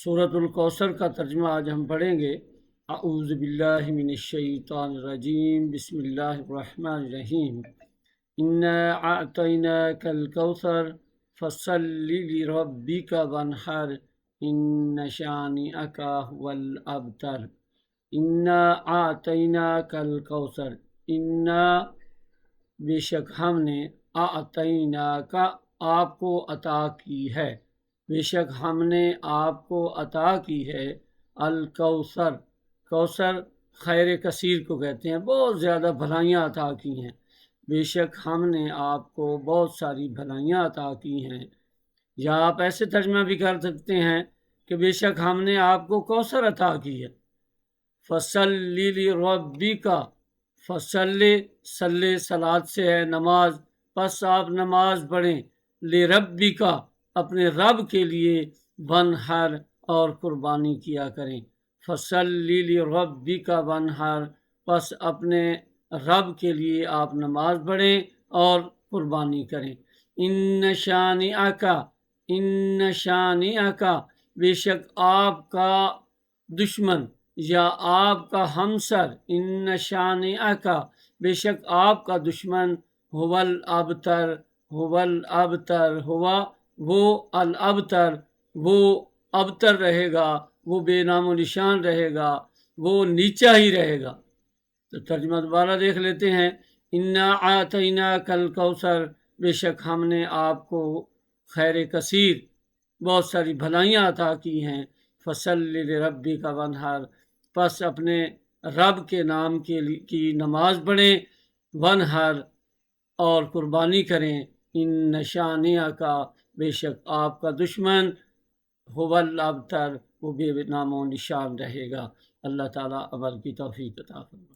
سورۃ الکوثر کا ترجمہ آج ہم پڑھیں گے۔ اعوذ باللہ من الشیطان الرجیم، بسم اللہ الرحمن الرحیم۔ انا اعطیناک الکوثر فصل لربک وانحر ان شانئک هو الابتر۔ انا اعطیناک الکوثر، انا بے شک ہم نے، اعطیناک آپ کو عطا کی ہے، بے شک ہم نے آپ کو عطا کی ہے الکوثر۔ کوثر خیر کثیر کو کہتے ہیں، بہت زیادہ بھلائیاں عطا کی ہیں۔ بے شک ہم نے آپ کو بہت ساری بھلائیاں عطا کی ہیں۔ یا آپ ایسے ترجمہ بھی کر سکتے ہیں کہ بے شک ہم نے آپ کو کوثر عطا کی ہے۔ فصلی لربک، فصلی صلی صلات سے ہے نماز، پس آپ نماز پڑھیں، لربک اپنے رب کے لیے، وانحر اور قربانی کیا کریں۔ فصلی لربک وانحر، پس اپنے رب کے لیے آپ نماز پڑھیں اور قربانی کریں۔ ان شانئک، ان شانئک بے شک آپ کا دشمن یا آپ کا ہمسر، ان شانئک بے شک آپ کا دشمن، هو الابتر، هو الابتر، ہوا وہ الابتر، وہ ابتر رہے گا، وہ بے نام و نشان رہے گا، وہ نیچا ہی رہے گا۔ تو ترجمہ دوبارہ دیکھ لیتے ہیں۔ انا اعطیناک الکوثر، بے شک ہم نے آپ کو خیر کثیر، بہت ساری بھلائیاں عطا کی ہیں۔ فصلی لربک وانحر، پس اپنے رب کے نام کی نماز پڑھیں، وانحر اور قربانی کریں۔ ان شانئک، بے شک آپ کا دشمن، هو الابتر، وہ بے نام و نشان رہے گا۔ اللہ تعالیٰ عمل کی توفیق عطا فرمائے۔